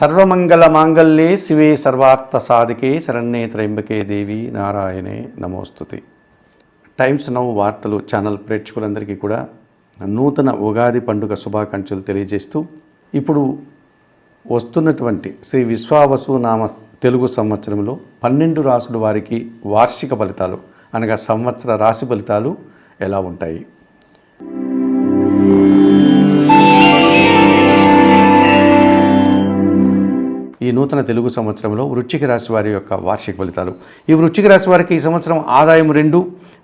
సర్వమంగళ మాంగళ్యే శివే సర్వార్థ సాధికే శరణ్యే త్రయంబకే దేవి నారాయణే నమోస్తుతే. టైమ్స్ నౌ వార్తలు ఛానల్ ప్రేక్షకులందరికీ కూడా నూతన ఉగాది పండుగ శుభాకాంక్షలు తెలియజేస్తూ ఇప్పుడు వస్తున్నటువంటి శ్రీ విశ్వావసు నామ తెలుగు సంవత్సరంలో 12 రాసుల వారికి వార్షిక ఫలితాలు అనగా సంవత్సర రాశి ఫలితాలు ఎలా ఉంటాయి? ఈ నూతన తెలుగు సంవత్సరంలో వృశ్చిక రాశి వారి యొక్క వార్షిక ఫలితాలు. ఈ వృశ్చిక రాశి వారికి ఈ సంవత్సరం ఆదాయం 2,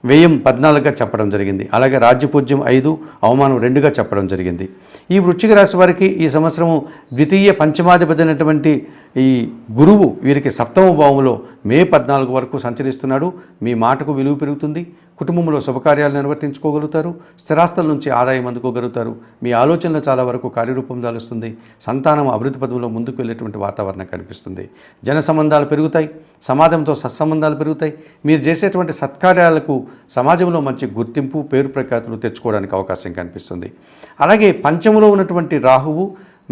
వ్యయం 14గా చెప్పడం జరిగింది. అలాగే రాజ్యపూజ్యం 5, అవమానం 2గా చెప్పడం జరిగింది. ఈ వృశ్చిక రాశి వారికి ఈ సంవత్సరము ద్వితీయ పంచమాధిపతి అయినటువంటి ఈ గురువు వీరికి 7వ భావంలో మే 14 వరకు సంచరిస్తున్నాడు. మీ మాటకు విలువ పెరుగుతుంది. కుటుంబంలో శుభకార్యాలు నిర్వర్తించుకోగలుగుతారు. స్థిరాస్తుల నుంచి ఆదాయం అందుకోగలుగుతారు. మీ ఆలోచనలు చాలా వరకు కార్యరూపం దాలుస్తుంది. సంతానం అభివృద్ధి పదంలో ముందుకు వెళ్ళేటువంటి వాతావరణం కనిపిస్తుంది. జన సంబంధాలు పెరుగుతాయి. సమాజంతో సత్సంబంధాలు పెరుగుతాయి. మీరు చేసేటువంటి సత్కార్యాలకు సమాజంలో మంచి గుర్తింపు, పేరు ప్రఖ్యాతులు తెచ్చుకోవడానికి అవకాశం కనిపిస్తుంది. అలాగే పంచములో ఉన్నటువంటి రాహువు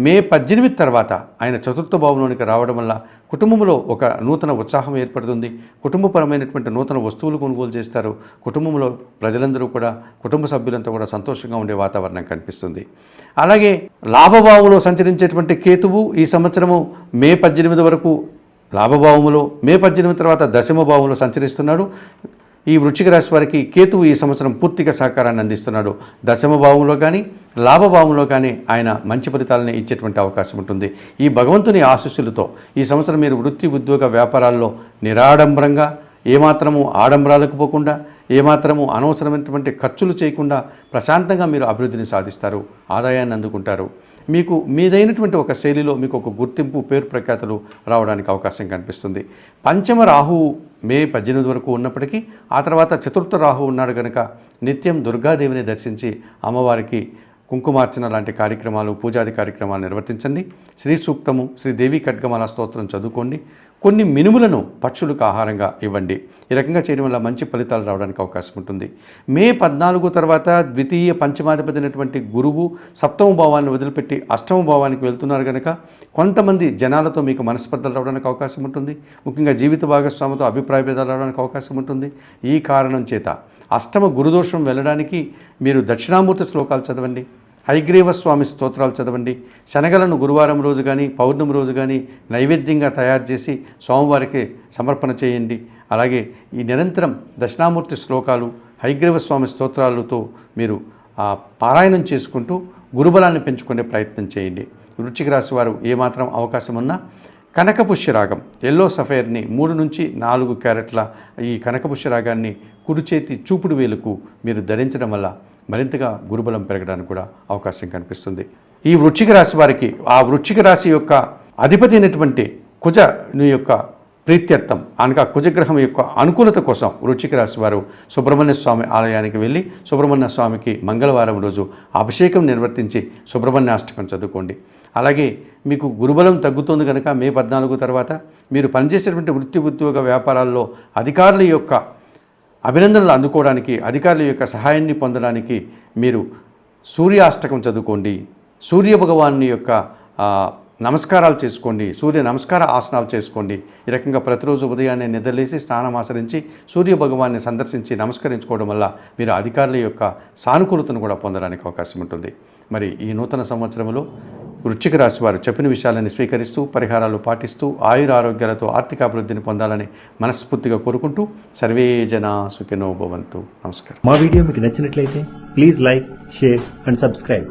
మే 18 తర్వాత ఆయన 4వ భావంలోనికి రావడం వల్ల కుటుంబంలో ఒక నూతన ఉత్సాహం ఏర్పడుతుంది. కుటుంబపరమైనటువంటి నూతన వస్తువులు కొనుగోలు చేస్తారు. కుటుంబంలో ప్రజలందరూ కూడా, కుటుంబ సభ్యులంతా కూడా సంతోషంగా ఉండే వాతావరణం కనిపిస్తుంది. అలాగే లాభభావంలో సంచరించేటువంటి కేతువు ఈ సంవత్సరము మే 18 వరకు లాభభావములో, మే 18 తర్వాత 10వ భావంలో సంచరిస్తున్నాడు. ఈ వృశ్చిక రాశి వారికి కేతువు ఈ సంవత్సరం పూర్తిగా సహకారాన్ని అందిస్తున్నాడు. 10వ భావంలో కానీ లాభభావంలో కానీ ఆయన మంచి ఫలితాలని ఇచ్చేటువంటి అవకాశం ఉంటుంది. ఈ భగవంతుని ఆశీస్సులతో ఈ సంవత్సరం మీరు వృత్తి, ఉద్యోగ, వ్యాపారాల్లో నిరాడంబరంగా, ఏమాత్రము ఆడంబరాలకు పోకుండా, ఏమాత్రము అనవసరమైనటువంటి ఖర్చులు చేయకుండా ప్రశాంతంగా మీరు అభివృద్ధిని సాధిస్తారు. ఆదాయాన్ని అందుకుంటారు. మీకు మీదైనటువంటి ఒక శైలిలో మీకు ఒక గుర్తింపు, పేరు ప్రఖ్యాతులు రావడానికి అవకాశం కనిపిస్తుంది. పంచమ రాహువు మే 18 వరకు ఉన్నప్పటికీ ఆ తర్వాత 4వ రాహువు ఉన్నాడు కనుక నిత్యం దుర్గాదేవిని దర్శించి అమ్మవారికి కుంకుమార్చన లాంటి కార్యక్రమాలు, పూజాది కార్యక్రమాలు నిర్వర్తించండి. శ్రీ సూక్తము, శ్రీదేవి ఖడ్గమాల స్తోత్రం చదువుకోండి. కొన్ని మినుములను పక్షులకు ఆహారంగా ఇవ్వండి. ఈ రకంగా చేయడం వల్ల మంచి ఫలితాలు రావడానికి అవకాశం ఉంటుంది. మే 14 తర్వాత ద్వితీయ పంచమాధిపతి అయినటువంటి గురువు 7వ భావాన్ని వదిలిపెట్టి 8వ భావానికి వెళ్తున్నారు కనుక కొంతమంది జనాలతో మీకు మనస్పర్ధలు రావడానికి అవకాశం ఉంటుంది. ముఖ్యంగా జీవిత భాగస్వామితో అభిప్రాయ భేదాలు రావడానికి అవకాశం ఉంటుంది. ఈ కారణం చేత 8వ గురుదోషం వెళ్ళడానికి మీరు దక్షిణామూర్తి శ్లోకాలు చదవండి. హయగ్రీవ స్వామి స్తోత్రాలు చదవండి. శనగలను గురువారం రోజు కానీ పౌర్ణమి రోజు కానీ నైవేద్యంగా తయారు చేసి స్వామివారికి సమర్పణ చేయండి. అలాగే ఈ నిరంతరం దక్షిణామూర్తి శ్లోకాలు, హయగ్రీవ స్వామి స్తోత్రాలతో మీరు పారాయణం చేసుకుంటూ గురుబలాన్ని పెంచుకునే ప్రయత్నం చేయండి. వృశ్చిక రాశి వారు ఏమాత్రం అవకాశం ఉన్నా కనకపుష్యరాగం, ఎల్లో సఫైర్ని 3 నుంచి 4 క్యారెట్ల ఈ కనకపుష్యరాగాన్ని కుడి చేతి చూపుడు వేలుకు మీరు ధరించడం వల్ల మరింతగా గురుబలం పెరగడానికి కూడా అవకాశం కనిపిస్తుంది. ఈ వృశ్చిక రాశి వారికి ఆ వృశ్చిక రాశి యొక్క అధిపతి అయినటువంటి కుజుని యొక్క ప్రీత్యర్థం అనగా కుజగ్రహం యొక్క అనుకూలత కోసం వృశ్చిక రాశి వారు సుబ్రహ్మణ్య స్వామి ఆలయానికి వెళ్ళి సుబ్రహ్మణ్య స్వామికి మంగళవారం రోజు అభిషేకం నిర్వర్తించి సుబ్రహ్మణ్యాష్టకం చదువుకోండి. అలాగే మీకు గురుబలం తగ్గుతుంది కనుక మే 14 తర్వాత మీరు పనిచేసేటువంటి వృత్తి, ఉద్యోగ, వ్యాపారాల్లో అధికారుల యొక్క అభినందనలు అందుకోవడానికి, అధికారుల యొక్క సహాయాన్ని పొందడానికి మీరు సూర్యాష్టకం చదువుకోండి. సూర్య భగవాన్ని యొక్క నమస్కారాలు చేసుకోండి. సూర్య నమస్కార ఆసనాలు చేసుకోండి. ఈ రకంగా ప్రతిరోజు ఉదయాన్నే నిద్రలేసి స్నానం ఆచరించి సూర్య భగవాన్ని సందర్శించి నమస్కరించుకోవడం వల్ల మీరు అధికారుల యొక్క సానుకూలతను కూడా పొందడానికి అవకాశం ఉంటుంది. మరి ఈ నూతన సంవత్సరంలో వృశ్చిక రాశి వారు చెప్పిన విషయాలను స్వీకరిస్తూ పరిహారాలు పాటిస్తూ ఆయురారోగ్యాలతో ఆర్థికాభివృద్ధిని పొందాలని మనస్ఫూర్తిగా కోరుకుంటూ సర్వే జనా సుఖినో భవంతు. నమస్కారం. మా వీడియో మీకు నచ్చినట్లయితే please like, share and subscribe.